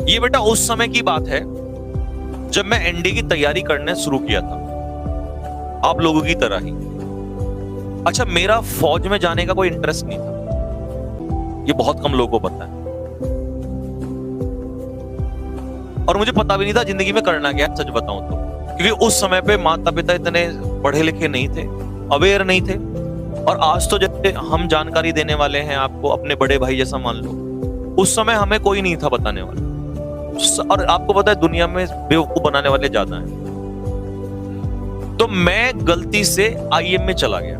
ये बेटा उस समय की बात है जब मैं एनडी की तैयारी करने शुरू किया था, आप लोगों की तरह ही। अच्छा, मेरा फौज में जाने का कोई इंटरेस्ट नहीं था, ये बहुत कम लोगों को पता है। और मुझे पता भी नहीं था जिंदगी में करना क्या है, सच बताऊं तो, क्योंकि उस समय पे माता पिता इतने पढ़े लिखे नहीं थे, अवेयर नहीं थे। और आज तो जैसे हम जानकारी देने वाले हैं आपको, अपने बड़े भाई जैसा मान लो, उस समय हमें कोई नहीं था बताने वाला। और आपको पता है दुनिया में बेवकूफ बनाने वाले ज्यादा हैं। तो मैं गलती से आईएम में चला गया।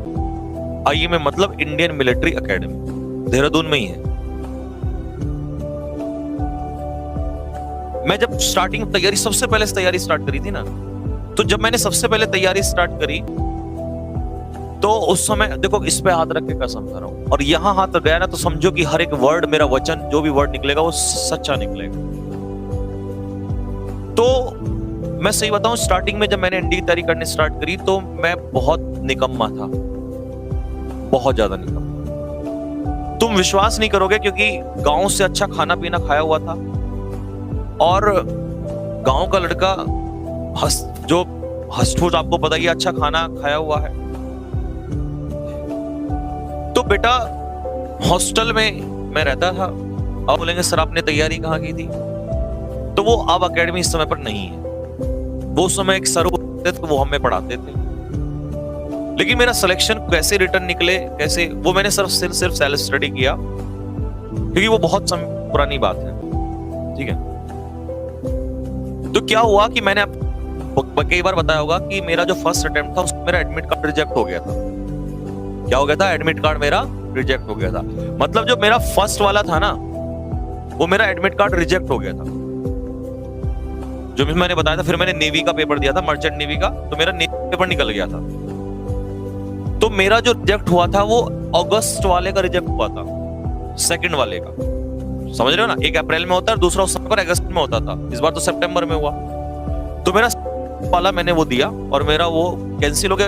आईएम में मतलब इंडियन मिलिट्री एकेडमी, देहरादून में ही है। मैं जब स्टार्टिंग तैयारी, सबसे पहले तैयारी स्टार्ट करी थी ना, तो जब मैंने सबसे पहले तैयारी स्टार्ट करी तो उस समय देखो, इस पे हाथ रख के कसम कर रहा हूं, और यहां हाथ गया ना तो समझो कि हर एक वर्ड, मेरा वचन, जो भी वर्ड निकलेगा वो सच्चा निकलेगा। तो मैं सही बताऊं, स्टार्टिंग में जब मैंने एनडी की तैयारी करनी स्टार्ट करी तो मैं बहुत निकम्मा था, बहुत ज्यादा निकम्मा। तुम विश्वास नहीं करोगे, क्योंकि गांव से अच्छा खाना पीना खाया हुआ था, और गांव का लड़का जो हष्टपुष्ट, आपको पता ही है, अच्छा खाना खाया हुआ है। तो बेटा हॉस्टल में मैं रहता था। अब बोलेंगे सर आपने तैयारी कहाँ की थी, तो वो अब एकेडमी इस समय पर नहीं है। वो उस समय एक सर होते थे, वो हमें पढ़ाते थे। लेकिन मेरा सिलेक्शन कैसे रिटर्न निकले, कैसे, वो मैंने सिर्फ सेल्फ स्टडी किया, क्योंकि वो बहुत पुरानी बात है, ठीक है। तो क्या हुआ कि मैंने कई बार बताया होगा कि मेरा जो फर्स्ट अटेम्प्ट था उसमें मेरा एडमिट कार्ड रिजेक्ट हो गया था। क्या हो गया था? एडमिट कार्ड मेरा रिजेक्ट हो गया था। मतलब जो मेरा फर्स्ट वाला था ना, वो मेरा एडमिट कार्ड रिजेक्ट हो गया था, जो भी मैंने बताया था। फिर मैंने नेवी का पेपर दिया था, मर्चेंट नेवी का, तो मेरा नेवी पेपर निकल गया था। तो मेरा जो रिजेक्ट हुआ था वो अगस्त वाले का रिजेक्ट हुआ था, सेकंड वाले का, समझ रहे हो ना। एक अप्रैल में होता है, दूसरा उस समय पर अगस्त में होता था। इस बार तो सितंबर में हुआ। तो मेरा वाला मैंने वो दिया और मेरा वो कैंसिल हो गया।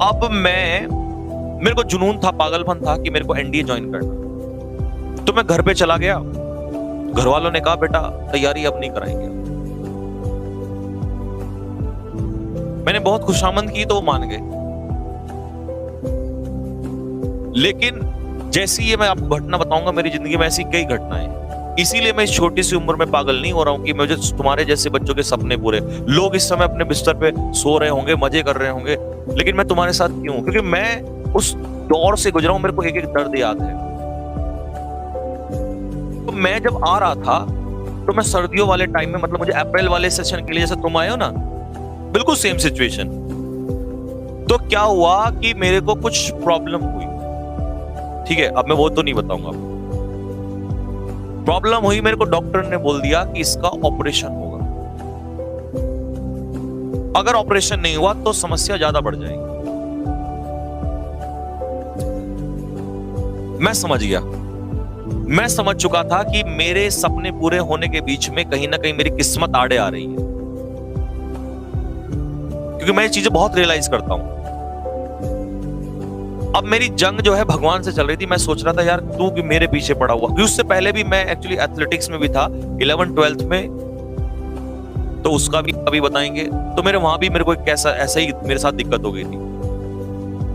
अब मेरे को जुनून था, पागलपन था कि मेरे को एनडीए ज्वाइन करना। तो मैं घर पे चला गया। घर वालों ने कहा बेटा तैयारी अब नहीं कराएंगे। मैंने बहुत खुशामंद की तो वो मान गए। लेकिन जैसी ये मैं आपको घटना बताऊंगा, मेरी जिंदगी में ऐसी कई घटनाएं हैं। इसीलिए मैं इस छोटी सी उम्र में पागल नहीं हो रहा हूं कि मुझे तुम्हारे जैसे बच्चों के सपने पूरे। लोग इस समय अपने बिस्तर पे सो रहे होंगे, मजे कर रहे होंगे, लेकिन मैं तुम्हारे साथ क्यों? क्योंकि मैं उस दौर से गुजरा हूं, मेरे को एक एक दर्द याद है। तो मैं जब आ रहा था तो मैं सर्दियों वाले टाइम में, मतलब मुझे अप्रैल वाले सेशन के लिए, जैसे तुम आए हो ना, बिल्कुल सेम सिचुएशन। तो क्या हुआ कि मेरे को कुछ प्रॉब्लम हुई, ठीक है। अब मैं वो तो नहीं बताऊंगा। प्रॉब्लम हुई, मेरे को डॉक्टर ने बोल दिया कि इसका ऑपरेशन होगा। अगर ऑपरेशन नहीं हुआ तो समस्या ज्यादा बढ़ जाएगी। मैं समझ गया, मैं समझ चुका था कि मेरे सपने पूरे होने के बीच में कहीं ना कहीं मेरी किस्मत आड़े आ रही है, क्योंकि मैं ये चीजें बहुत रियलाइज करता हूं। अब मेरी जंग जो है भगवान से चल रही थी। मैं सोच रहा था यार तू कि मेरे पीछे पड़ा हुआ, उससे पहले भी मैं एक्चुअली एथलेटिक्स में भी था 11th-12th में, तो उसका भी अभी बताएंगे। तो मेरे वहां भी मेरे को कैसा ऐसा ही मेरे साथ दिक्कत हो गई थी।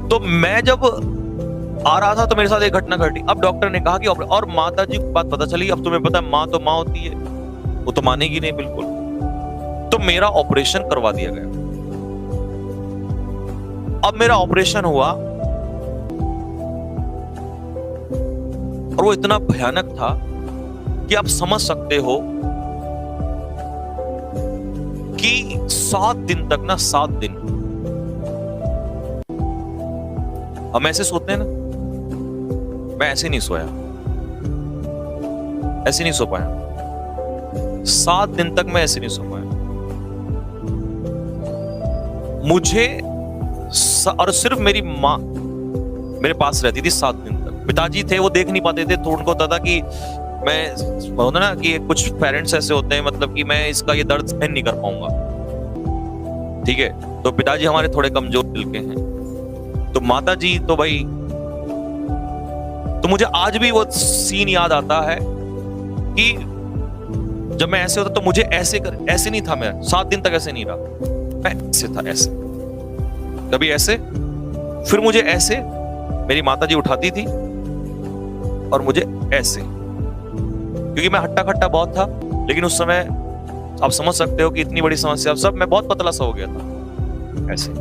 तो मैं जब आ रहा था तो मेरे साथ एक घटना घटी। अब डॉक्टर ने कहा कि और माता जी को बात पता चली। अब तुम्हें पता है माँ तो माँ होती है, वो तो मानेगी नहीं बिल्कुल। तो मेरा ऑपरेशन करवा दिया गया। अब मेरा ऑपरेशन हुआ और वो इतना भयानक था कि आप समझ सकते हो कि 7 दिन तक ना, 7 दिन हम ऐसे सोते हैं ना, मैं ऐसे नहीं सोया, ऐसे नहीं सो पाया। 7 दिन तक मैं ऐसे नहीं सो पाया। मुझे और सिर्फ मेरी माँ मेरे पास रहती थी 7 दिन तक। पिताजी थे, वो देख नहीं पाते थे, तो उनको होता था कि मैं, होता ना कि कुछ पेरेंट्स ऐसे होते हैं, मतलब कि मैं इसका ये दर्द सहन नहीं कर पाऊंगा, ठीक है। तो पिताजी हमारे थोड़े कमजोर दिल के हैं। तो माता जी तो भाई, तो मुझे आज भी वो सीन याद आता है कि जब मैं ऐसे होता तो मुझे ऐसे नहीं था, मैं 7 दिन तक ऐसे नहीं रहा, मैं ऐसे था, ऐसे, कभी ऐसे, फिर मुझे ऐसे, मेरी माता जी उठाती थी और मुझे ऐसे, क्योंकि मैं हट्टा खट्टा बहुत था। लेकिन उस समय आप समझ सकते हो कि इतनी बड़ी समस्या, सब, मैं बहुत पतला सा हो गया था, ऐसे।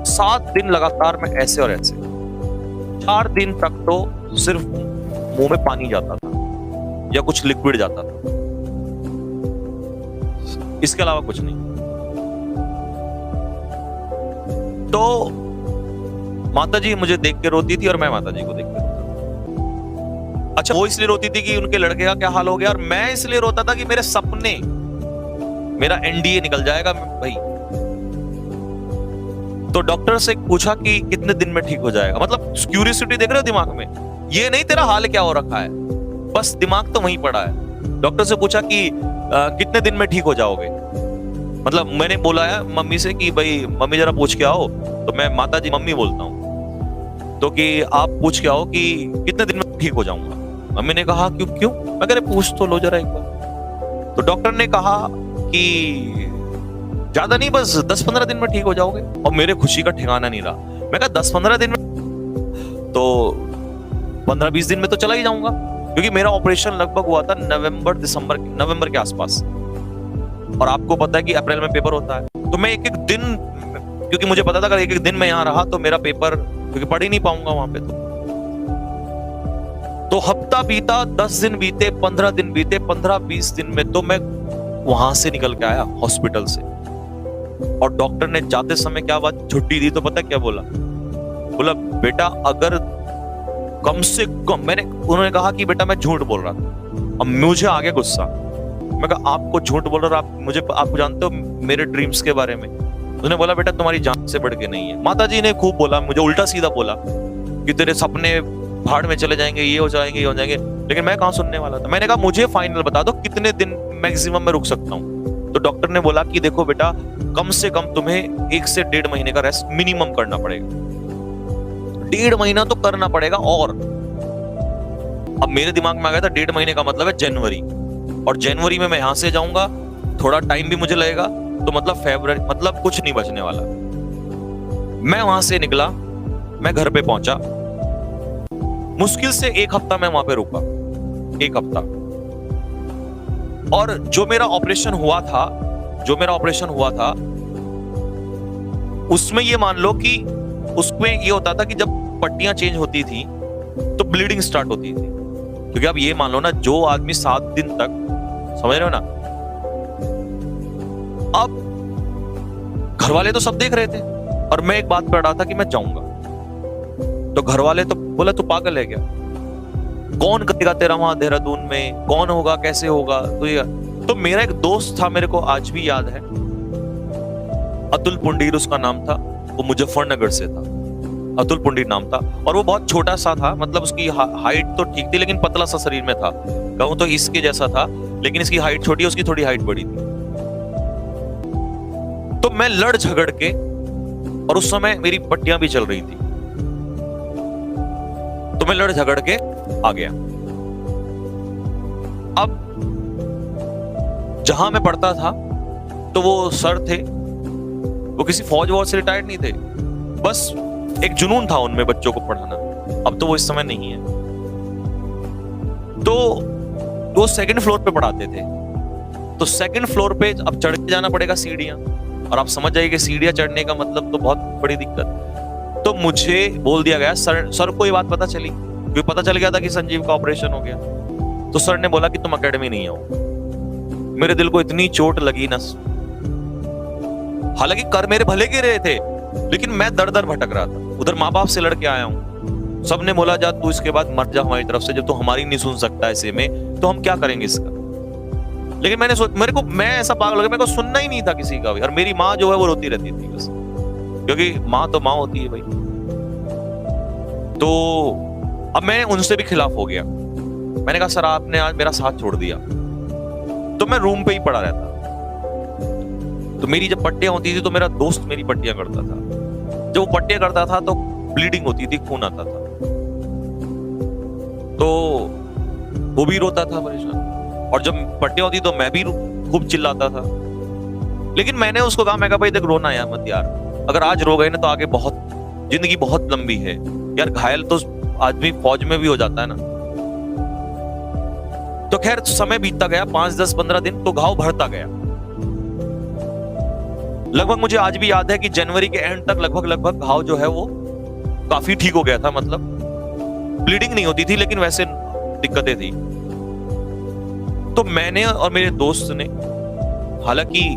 7 दिन लगातार मैं ऐसे और ऐसे, 4 दिन तक तो सिर्फ मुंह में पानी जाता था या कुछ लिक्विड जाता था, इसके अलावा कुछ नहीं। तो माता जी मुझे देख के रोती थी और मैं माता जी को देख के रोता था। अच्छा, वो इसलिए रोती थी कि उनके लड़के का क्या हाल हो गया, और मैं इसलिए रोता था कि मेरे सपने, मेरा एनडीए निकल जाएगा भाई। तो डॉक्टर से पूछा कि कितने दिन में ठीक हो जाएगा, मतलब क्यूरियोसिटी देख रहे हो दिमाग में, ये नहीं तेरा हाल क्या हो रखा है, बस दिमाग तो वहीं पड़ा है। डॉक्टर से पूछा कि कितने दिन में ठीक हो जाओगे, मतलब मैंने बोला है मम्मी से कि भाई मम्मी जरा पूछ के आओ, तो मैं माता जी मम्मी बोलता हूँ, तो कि आप पूछ के आओ कि कितने दिन में ठीक हो जाऊंगा। मम्मी ने कहा क्यों? मैं कह रहे पूछ तो लो जरा एक बार। तो डॉक्टर ने कहा कि ज्यादा नहीं, बस 10-15 दिन में ठीक हो जाओगे। और मेरे खुशी का ठिकाना नहीं रहा। मैं कहा 10-15 दिन में, तो 15-20 दिन में तो चला ही जाऊंगा, क्योंकि मेरा ऑपरेशन लगभग हुआ था नवंबर के आसपास, और आपको पता है कि अप्रैल में पेपर होता है। तो मैं एक दिन, क्योंकि मुझे पता था अगर एक दिन मैं यहां रहा तो मेरा पेपर, क्योंकि पढ़ ही नहीं पाऊंगा वहां पे, तो हफ्ता बीता, 10 दिन बीते, 15 दिन बीते, 15-20 दिन में तो मैं वहां से निकल के आया हॉस्पिटल से। और डॉक्टर ने जाते समय क्या बात छुट्टी दी, तो पता क्या बोला बेटा अगर कम से कम, उन्होंने कहा कि बेटा मैं झूठ बोल रहा था। अब मुझे आ गया गुस्सा, मैं कहा आपको झूठ बोल रहा, आप जानते हो मेरे ड्रीम्स के बारे में। उसने बोला बेटा तुम्हारी जान से बढ़ के नहीं है। माता जी ने खूब बोला, मुझे उल्टा सीधा बोला कि तेरे सपने भाड़ में चले जाएंगे, ये हो जाएंगे, ये हो जाएंगे, लेकिन मैं कहां सुनने वाला था। मैंने कहा मुझे फाइनल बता दो कितने दिन मैक्सिमम में रुक सकता हूं। तो डॉक्टर ने बोला कि देखो बेटा कम से कम तुम्हें 1 से 1.5 महीने का रेस्ट मिनिमम करना पड़ेगा, 1.5 महीना तो करना पड़ेगा। और अब मेरे दिमाग में आ गया था 1.5 महीने का मतलब है जनवरी, और जनवरी में मैं यहां से जाऊंगा, थोड़ा टाइम भी मुझे लगेगा, तो मतलब फरवरी, मतलब कुछ नहीं बचने वाला। मैं वहां से निकला, मैं घर पे पहुंचा, मुश्किल से 1 हफ्ता मैं वहां पे रुका, 1 हफ्ता। और जो मेरा ऑपरेशन हुआ था उसमें ये मान लो कि उसमें ये होता था कि जब पट्टियां चेंज होती थी तो ब्लीडिंग स्टार्ट होती थी। क्योंकि अब ये मान लो ना, जो आदमी 7 दिन तक, समझ रहे हो ना, अब घर वाले तो सब देख रहे थे और मैं एक बात कर रहा था कि मैं जाऊंगा, तो घर वाले तो बोला तू पागल है क्या, कौन करेगा तेरा वहां देहरादून में, कौन होगा, कैसे होगा। तो मेरा एक दोस्त था, मेरे को आज भी याद है, अतुल पुंडीर उसका नाम था, वो मुजफ्फरनगर से था, अतुल पुंडीर नाम था, और वो बहुत छोटा सा था, मतलब उसकी हाइट तो ठीक थी लेकिन पतला सा शरीर में था, कहूं तो इसके जैसा था, लेकिन इसकी हाइट छोटी, उसकी थोड़ी हाइट बड़ी थी। तो मैं लड़ झगड़ के, और उस समय मेरी पट्टियां भी चल रही थी, तो मैं लड़ झगड़ के आ गया। अब जहां मैं पढ़ता था तो वो सर थे, वो किसी फौज वॉज से रिटायर्ड नहीं थे, बस एक जुनून था उनमें बच्चों को पढ़ाना। अब तो वो इस समय नहीं है। तो वो 2nd फ्लोर पे पढ़ाते थे, तो 2nd फ्लोर पे अब चढ़ के जाना पड़ेगा सीढ़ियां, और आप समझ जाइए कि सीढ़ियां चढ़ने का मतलब तो बहुत बड़ी दिक्कत। तो मुझे बोल दिया गया, सर को ये बात पता चली, क्योंकि पता चल गया था कि संजीव का ऑपरेशन हो गया। तो सर ने बोला कि तुम एकेडमी नहीं आओ। मेरे दिल को इतनी चोट लगी ना, हालांकि कर मेरे भले के रहे थे, लेकिन मैं दर दर भटक रहा था। उधर माँ बाप से लड़के आया हूं, सबने बोला जा तू इसके बाद मर जा हमारी तरफ से, जब तू हमारी नहीं सुन सकता ऐसे में तो हम क्या करेंगे इसका। लेकिन मैं ऐसा पागल हो गया, मेरे को सुनना ही नहीं था किसी का भी। और मेरी माँ जो है वो रोती रहती थी बस, क्योंकि माँ तो माँ होती है भाई। तो अब मैं उनसे भी खिलाफ हो गया। मैंने कहा सर आपने आज मेरा साथ छोड़ दिया। तो मैं रूम पे ही पड़ा रहता। तो मेरी जब पट्टियां होती थी तो मेरा दोस्त मेरी पट्टियां करता था। जब वो पट्टियां करता था तो ब्लीडिंग होती थी, खून आता था, तो वो भी रोता था परेशान। और जब पट्टियां होती तो मैं भी खूब चिल्लाता था। लेकिन मैंने उसको कहा, मैं कहा भाई देख रोना यार मत यार, अगर आज रो गए ना तो आगे बहुत जिंदगी बहुत लंबी है यार, घायल तो आदमी फौज में भी हो जाता है ना। तो खैर समय बीतता गया, 5 10 15 दिन, तो घाव भरता गया। लगभग मुझे आज भी याद है कि जनवरी के एंड तक लगभग घाव जो है वो काफी ठीक हो गया था। मतलब ब्लीडिंग नहीं होती थी लेकिन वैसे दिक्कतें थी। तो मैंने और मेरे दोस्त ने, हालांकि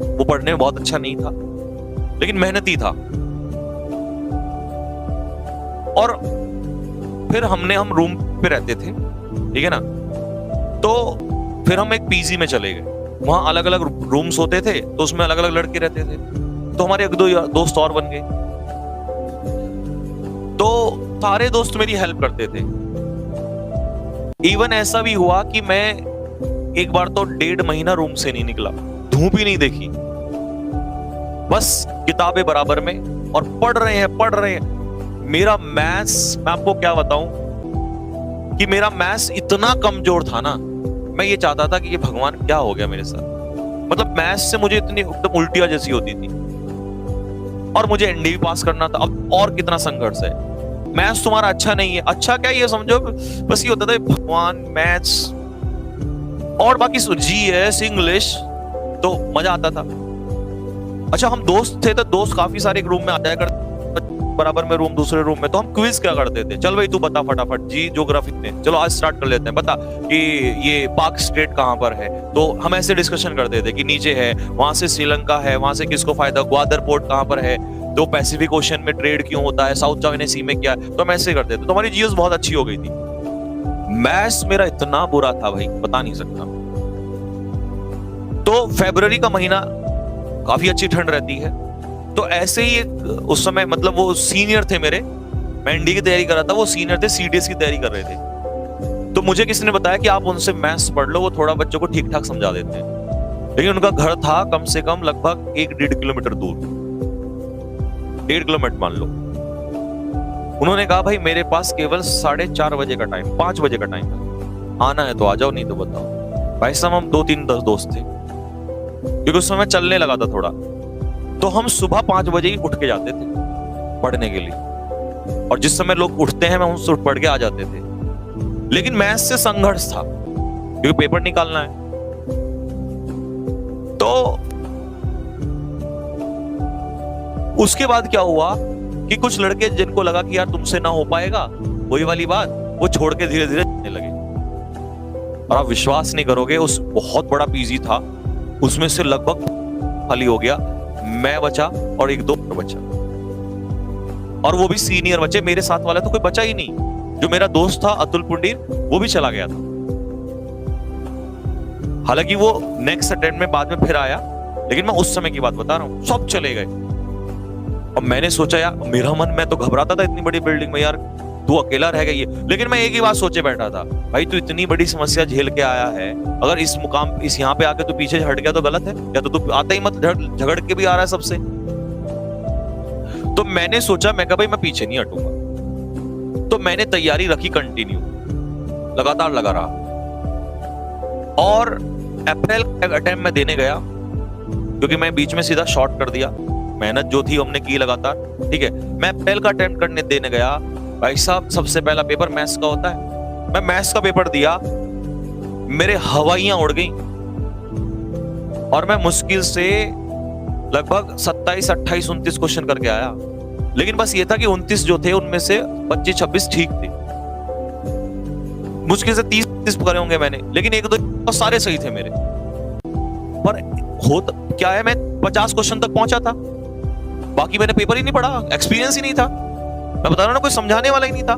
वो पढ़ने में बहुत अच्छा नहीं था लेकिन मेहनती था, और फिर हम रूम पे रहते थे, ठीक है ना। तो फिर हम एक पीजी में चले गए, वहां अलग अलग रूम्स होते थे तो उसमें अलग अलग लड़के रहते थे। तो हमारे एक दो दोस्त और बन गए, तो सारे दोस्त मेरी हेल्प करते थे। इवन ऐसा भी हुआ कि मैं एक बार तो 1.5 महीना रूम से नहीं निकला, धूप ही नहीं देखी, बस किताबें बराबर में और पढ़ रहे हैं। मेरा मैथ्स, मैं आपको क्या बताऊं कि मेरा मैथ्स इतना कमजोर था ना, मैं ये चाहता था कि ये भगवान क्या हो गया मेरे साथ। मतलब मैथ्स से मुझे इतनी एकदम उल्टियां जैसी होती थी, और मुझे एनडीए पास करना था। अब और कितना संघर्ष है, मैथ्स तुम्हारा अच्छा नहीं है, अच्छा क्या ये समझो, बस ये होता था भगवान मैथ्स, और बाकी जीएस इंग्लिश तो मजा आता था। अच्छा हम दोस्त थे तो दोस्त काफी सारे एक रूम में आ जाया करते, बराबर में रूम दूसरे रूम में, तो हम क्विज क्या करते थे, चल भाई तू बता फटाफट जी ज्योग्राफी में, चलो आज स्टार्ट कर लेते हैं, बता कि ये पाक स्टेट कहां पर है। तो हम ऐसे डिस्कशन करते थे कि नीचे है, वहां से श्रीलंका है, वहां से किसको फायदा, ग्वादर पोर्ट कहां पर है, तो पैसिफिक ओशन में ट्रेड क्यों होता है, साउथ चाइना सी में क्या है। तो हम ऐसे करते थे, तो हमारी जीएस बहुत अच्छी हो गई थी। मैथ्स मेरा इतना बुरा था भाई, बता नहीं सकता। तो फरवरी का महीना काफी अच्छी ठंड रहती है, तो ऐसे ही उस समय मतलब वो सीनियर थे मेरे, मैं एनडीए की तैयारी कर रहा था, वो सीनियर थे, सीडीएस की तैयारी कर रहे थे। तो मुझे किसी ने बताया कि आप उनसे मैथ्स पढ़ लो, वो थोड़ा बच्चों को ठीक ठाक समझा देते हैं। लेकिन उनका घर था कम से कम लगभग 1-1.5 किलोमीटर दूर, 1.5 किलोमीटर मान लो। उन्होंने कहा भाई मेरे पास केवल 4:30 बजे का टाइम, 5 बजे का टाइम है, आना है तो आ जाओ, नहीं तो बताओ। भाई साहब हम 2-3 दोस्त थे, क्योंकि उस समय चलने लगा था थोड़ा, तो हम सुबह 5 बजे ही उठ के जाते थे पढ़ने के लिए, और जिस समय लोग उठते हैं हम उससे उठ पढ़ के आ जाते थे। लेकिन मैथ्स से संघर्ष था क्योंकि पेपर निकालना है। तो उसके बाद क्या हुआ कि कुछ लड़के जिनको लगा कि यार तुमसे ना हो पाएगा, वही वाली बात, वो छोड़ के धीरे धीरे जाने लगे। और आप विश्वास नहीं करोगे, उस बहुत बड़ा पीजी था, उसमें से लगभग खाली हो गया, मैं बचा और एक दो बचा, और वो भी सीनियर बच्चे, मेरे साथ वाला तो कोई बचा ही नहीं। जो मेरा दोस्त था अतुल पुंडीर, वो भी चला गया था। हालांकि वो नेक्स्ट अटेम्प्ट में बाद में फिर आया, लेकिन मैं उस समय की बात बता रहा हूं, सब चले गए। और मैंने सोचा यार मेरा मन, मैं तो घबराता था इतनी बड़ी बिल्डिंग में, यार तू अकेला रह गई है। लेकिन मैं एक ही बात सोचे बैठा था, भाई तू इतनी बड़ी समस्या झेल के आया है, अगर इस मुकाम इस यहाँ पे आके तू पीछे हट गया तो गलत है, या तो तू आता ही मत, झगड़ के भी आ रहा है सबसे। तो मैंने सोचा, मैं कहा भाई मैं पीछे नहीं हटूंगा। तो मैंने तैयारी रखी कंटिन्यू, लगातार लगा रहा, और अप्रैल अटेम्प्ट में देने गया, क्योंकि मैं बीच में सीधा शॉर्ट कर दिया, मेहनत जो थी हमने की लगातार, ठीक है। मैं अप्रैल का अटेम्प्ट करने देने गया, भाई साहब सबसे पहला पेपर मैथ्स का होता है, मैं मैथ्स का पेपर दिया, मेरे हवाइयां उड़ गई, और मैं मुश्किल से लगभग 27, 28, 29 क्वेश्चन करके आया। लेकिन बस ये था कि 29 जो थे उनमें से 25-26 ठीक थे, मुश्किल से 30 करे होंगे मैंने, लेकिन एक दो सारे सही थे मेरे। पर होता क्या है, मैं 50 क्वेश्चन तक पहुंचा था, बाकी मैंने पेपर ही नहीं पढ़ा, एक्सपीरियंस ही नहीं था। मैं बता रहा हूं ना, कोई समझाने वाला ही नहीं था।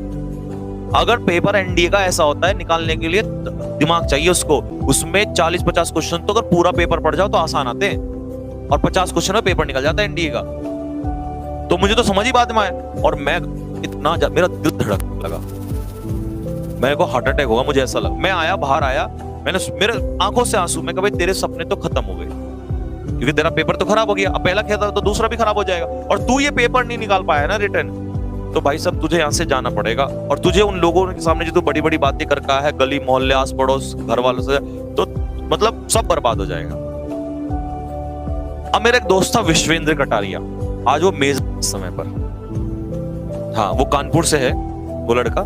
अगर पेपर एनडीए का ऐसा होता है, निकालने के लिए दिमाग चाहिए उसको, उसमें 40-50 क्वेश्चन तो अगर पूरा पेपर पढ़ जाओ तो आसान आते हैं, और 50 क्वेश्चन में पेपर निकल जाता है एनडीए का। तो मुझे तो समझ ही बाद में आया, और मैं इतना मेरा दिल धड़क लगा, मेरे को हार्ट अटैक होगा, मुझे ऐसा लगा। मैं आया, बाहर आया, मैंने मेरे आंखों से आंसू, मैं कहा भाई तेरे सपने तो खत्म हो गए, क्योंकि तेरा पेपर तो खराब हो गया, अब पहला खेला तो दूसरा भी खराब हो जाएगा, और तू ये पेपर नहीं निकाल पाया ना रिटर्न, तो भाई साहब तुझे यहाँ से जाना पड़ेगा, और तुझे उन लोगों के सामने जो तू बड़ी बड़ी बातें कर रहा है गली मोहल्ले आस पड़ोस घर वालों से, तो मतलब सब बर्बाद हो जाएगा। अब मेरा एक दोस्त था विश्वेंद्र कटारिया, आज वो मेजर समय पर, हाँ वो कानपुर से है वो लड़का,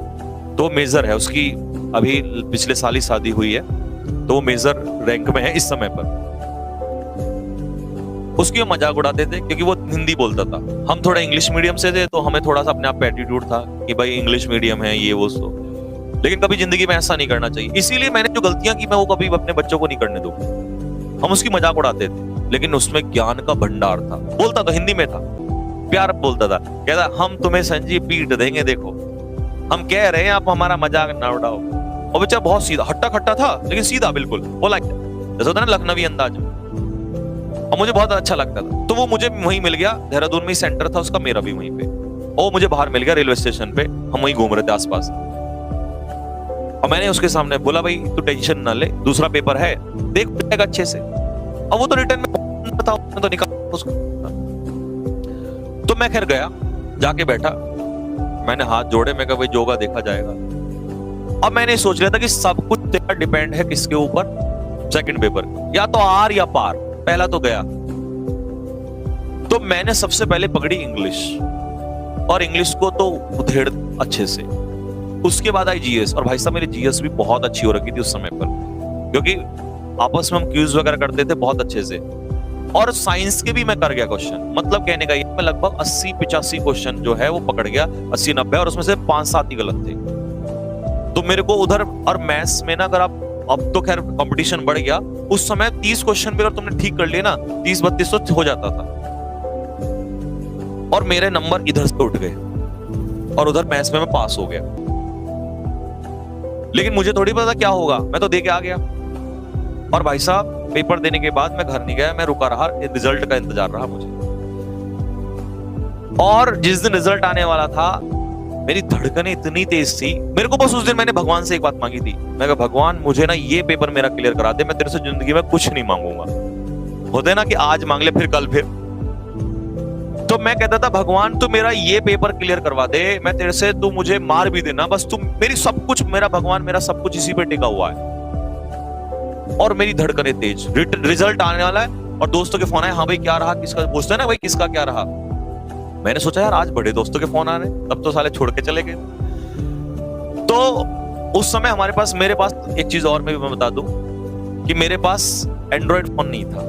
तो मेजर है, उसकी अभी पिछले साल ही शादी हुई है, तो वो मेजर रैंक में है इस समय पर। उसकी वो मजाक उड़ाते थे क्योंकि वो हिंदी बोलता था, हम थोड़ा इंग्लिश मीडियम से थे, तो हमें थोड़ा सा अपने आप पे एटीट्यूड था कि भाई इंग्लिश मीडियम है ये वो सो, लेकिन कभी जिंदगी में ऐसा नहीं करना चाहिए। इसीलिए मैंने जो गलतियां की मैं वो कभी अपने बच्चों को नहीं करने दूंगा। हम उसकी मजाक उड़ाते थे, लेकिन उसमें ज्ञान का भंडार था। बोलता तो हिंदी में था, प्यार बोलता था, कहता हम तुम्हें संजीव पीट देंगे, देखो हम कह रहे हैं आप हमारा मजाक ना उड़ाओ। और बच्चा बहुत सीधा, हट्टा खट्टा था लेकिन सीधा बिल्कुल, बोला जैसा होता है ना लखनवी अंदाज में, और मुझे बहुत अच्छा लगता था। तो वो मुझे वहीं मिल गया, देहरादून में ही सेंटर था उसका, मेरा भी वहीं पे, और मुझे बाहर मिल गया रेलवे स्टेशन पे, हम वहीं घूम रहे थे आसपास। और मैंने उसके सामने बोला भाई तू टेंशन ना ले, दूसरा पेपर है देख जाएगा अच्छे से। अब वो तो रिटर्न में बताओ तो निकाल उसको। तो मैं खैर गया, जाके बैठा, मैंने हाथ जोड़े, मैं कहा भाई जोगा देखा जाएगा। अब मैंने सोच लिया था कि सब कुछ तेरा डिपेंड है किसके ऊपर, सेकंड पेपर या तो आर या पार, पहला तो गया। तो मैंने सबसे पहले पकड़ी इंग्लिश, और इंग्लिश को तो उधेड़ अच्छे से। उसके बाद आई जीएस, और भाई साहब मेरी जीएस भी बहुत अच्छी हो रखी थी उस समय पर, क्योंकि आपस में हम क्यूज वगैरह करते थे बहुत अच्छे से। और साइंस के भी मैं कर गया क्वेश्चन, मतलब कहने का ये मैं लगभग 80-85 क्वेश्चन जो है वो पकड़ गया, 80-90, और उसमें से 5-7 ही गलत थे। तो मेरे को उधर, और मैथ्स में ना अगर आप, अब तो खैर कंपटीशन बढ़ गया, उस समय 30 क्वेश्चन भी अगर तुमने ठीक कर लिए ना 30-32 तो हो जाता था। और मेरे नंबर इधर से उठ गए, और उधर मैथ्स में मैं पास हो गया। लेकिन मुझे थोड़ी पता क्या होगा, मैं तो दे के आ गया। और भाई साहब पेपर देने के बाद मैं घर नहीं गया, मैं रुका रहा, रिजल्ट का इंतजार रहा मुझे। और जिस दिन रिजल्ट आने वाला था मेरी धड़कनें इतनी तेज थी, मेरे को बस उस दिन मैंने भगवान से एक बात मांगी थी, मैं कहा भगवान मुझे ना ये पेपर मेरा क्लियर करा दे, मैं तेरे से जिंदगी में कुछ नहीं मांगूंगा। होते ना कि आज मांग ले फिर कल फिर। तो मैं कहता था भगवान तू मेरा ये पेपर क्लियर करवा दे, मैं तेरे से, तू मुझे मार भी देना, बस तू मेरी सब कुछ, मेरा भगवान मेरा सब कुछ इसी पे टिका हुआ है। और मेरी धड़कनें तेज, रिजल्ट आने वाला है, और दोस्तों के फोन आए, हाँ भाई क्या रहा, किसका, पूछते ना भाई किसका क्या रहा। मैंने सोचा यार आज बड़े दोस्तों के फोन आ रहे, तब तो साले छोड़ के चले गए। तो उस समय हमारे पास, मेरे पास एक चीज और मैं बता दूं कि मेरे पास एंड्रॉइड फोन नहीं था,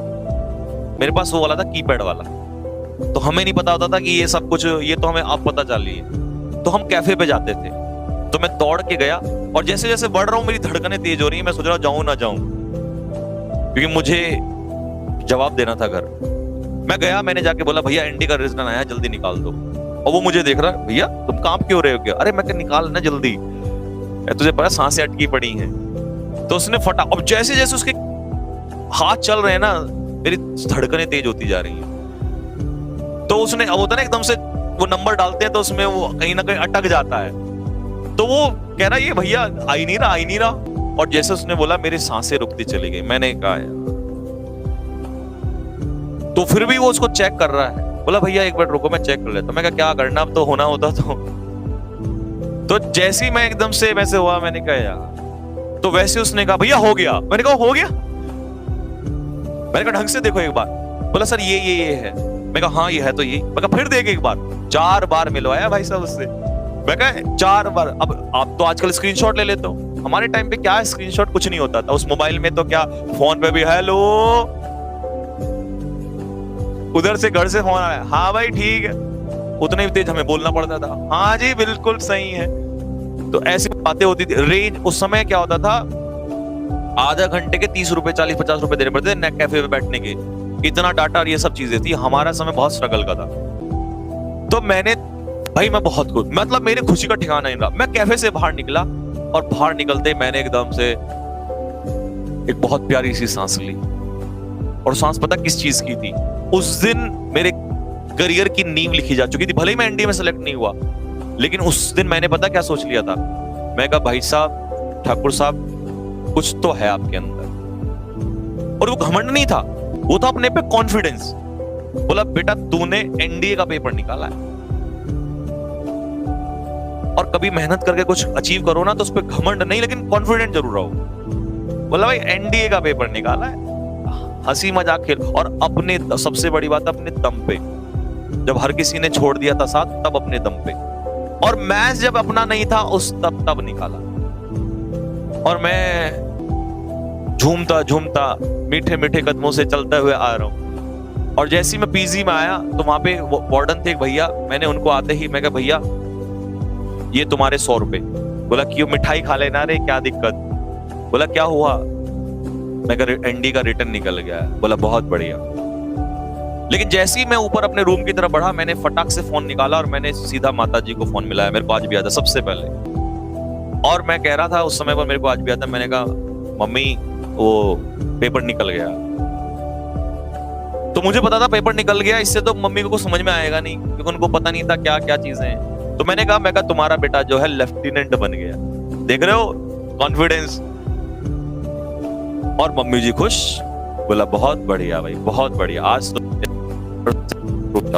मेरे पास वो वाला था कीपैड वाला। तो हमें नहीं पता होता था कि ये सब कुछ, ये तो हमें अब पता चल रही है। तो हम कैफे पे जाते थे, तो मैं दौड़ के गया, और जैसे जैसे बढ़ रहा हूं मेरी धड़कनें तेज हो रही है, मैं सोच रहा हूं जाऊं ना जाऊं, क्योंकि मुझे जवाब देना था घर। मैं गया, मैंने जाके बोला भैया एनडी का रिजल्ट आया, जल्दी निकाल दो। और वो मुझे देख रहा, भैया तुम काम क्यों रहे हो क्या? अरे मैं निकाल ना जल्दी, तुझे पता सांसें अटकी पड़ी हैं। तो उसने फटा, अब जैसे जैसे उसके हाथ चल रहे हैं ना, मेरी धड़कनें तेज होती जा रही हैं। तो उसने, अब होता ना एकदम से वो नंबर डालते हैं तो उसमें वो कहीं ना कहीं अटक जाता है। तो वो कह रहा ये भैया आ ही नहीं रहा, आ ही नहीं रहा। और जैसे उसने बोला मेरी सांसें रुकती चली गई। मैंने कहा यार, तो फिर भी वो उसको चेक कर रहा है, बोला भैया एक बार रुको मैं चेक कर लेता हूं। मैं कहा क्या करना, अब तो होना होता तो जैसे ही मैं एकदम से वैसे हुआ, मैंने कहा यार, तो वैसे उसने कहा भैया हो गया। मैंने कहा हो गया? मैंने कहा ढंग से देखो एक बार। बोला सर ये है। मैं कहा हाँ ये है तो ये। मैं कहा फिर देख एक बार। 4 बार मिलवाया भाई साहब उससे। मैं कहा 4 बार। अब आप तो आजकल स्क्रीनशॉट ले लेते हो, हमारे टाइम पे क्या स्क्रीनशॉट कुछ नहीं होता था। उस मोबाइल में तो क्या, फोन पे भी हेलो, उधर से घर से फोन आया, हाँ भाई ठीक है, उतना ही तेज हमें बोलना पड़ता था, हाँ जी बिल्कुल सही है। तो ऐसी बातें होती थी। रेंज उस समय क्या होता था, आधा घंटे के 30 रुपए 40-50 रुपए देने पड़ते थे कैफे पे बैठने के। इतना डाटा और ये सब चीजें थी। हमारा समय बहुत स्ट्रगल का था। तो मैंने भाई मैं बहुत खुश, मतलब मेरे खुशी का ठिकाना नहीं रहा। मैं कैफे से बाहर निकला और बाहर निकलते ही मैंने एकदम से एक बहुत प्यारी सी सांस ली। और सांस पता किस चीज की थी? उस दिन मेरे करियर की नींव लिखी जा चुकी थी। भले ही मैं एनडीए में सेलेक्ट नहीं हुआ, लेकिन उस दिन मैंने पता क्या सोच लिया था। मैं कहा भाई साहब, ठाकुर साहब, कुछ तो है आपके अंदर। और वो घमंड नहीं था, वो था अपने पे कॉन्फिडेंस। बोला बेटा तूने एनडीए का पेपर निकाला है, और कभी मेहनत करके कुछ अचीव करो ना तो उस पर घमंड नहीं, लेकिन कॉन्फिडेंट जरूर रहो। बोला भाई एनडीए का पेपर निकाला है, हंसी मजाक खेल, और अपने, सबसे बड़ी बात अपने दम पे, जब हर किसी ने छोड़ दिया था साथ तब अपने दम पे, और मैच जब अपना नहीं था उस तब निकाला। और मैं झूमता झूमता मीठे मीठे कदमों से चलते हुए आ रहा हूं। और जैसे ही मैं पीजी में आया तो वहां पे वार्डन थे एक भैया, मैंने उनको आते ही मैं कहा भैया ये तुम्हारे 100 रुपए। बोला क्यों, मिठाई खा लेना रे, क्या दिक्कत। बोला क्या हुआ, मैं कहा एनडी का रिटर्न निकल गया है। बोला बहुत बढ़िया। लेकिन जैसे ही मैं ऊपर अपने रूम की तरफ बढ़ा, मैंने फटाक से फोन निकाला और मैंने सीधा माता जी को फोन मिलाया। मेरे को आज भी याद है सबसे पहले। और मैं कह रहा था उस समय पर, मेरे को आज भी याद है, मैंने कहा मम्मी वो पेपर निकल गया। तो मुझे पता था पेपर निकल गया, इससे तो मम्मी को समझ में आएगा नहीं, क्योंकि उनको पता नहीं था क्या क्या चीजें हैं। तो मैंने कहा तुम्हारा बेटा जो है लेफ्टिनेंट बन गया। देख रहे हो कॉन्फिडेंस। और मम्मी जी खुश। बोला बहुत बढ़िया भाई, बहुत बढ़िया, आज तो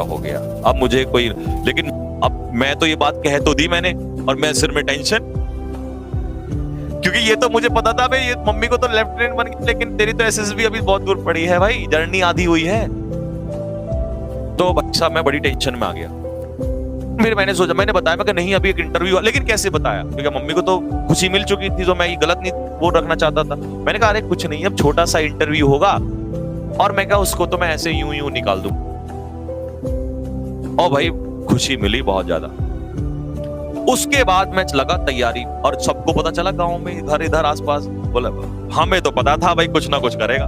हो गया। अब मुझे कोई, लेकिन अब मैं तो ये बात कह तो दी मैंने, और मैं सिर में टेंशन, क्योंकि ये तो मुझे पता था भाई ये मम्मी को तो लेफ्टिनेंट बन गई, लेकिन तेरी तो एसएसबी अभी बहुत दूर पड़ी है भाई, जर्नी आधी हुई है। तो बच्चा मैं बड़ी टेंशन में आ गया। फिर मैंने सोचा, मैंने बताया मैं नहीं अभी एक इंटरव्यू, लेकिन कैसे बताया, क्योंकि मम्मी को तो खुशी मिल चुकी थी, तो मैं ये गलत नहीं वो रखना चाहता था। मैंने कहा अरे कुछ नहीं, अब छोटा सा इंटरव्यू होगा, और मैं कहा उसको तो मैं ऐसे यूं निकाल दूं। और भाई खुशी मिली बहुत ज्यादा। उसके बाद मैं लगा तैयारी, और सबको पता चला गांव में, इधर इधर आसपास। बोला हमें तो पता था भाई कुछ ना कुछ करेगा,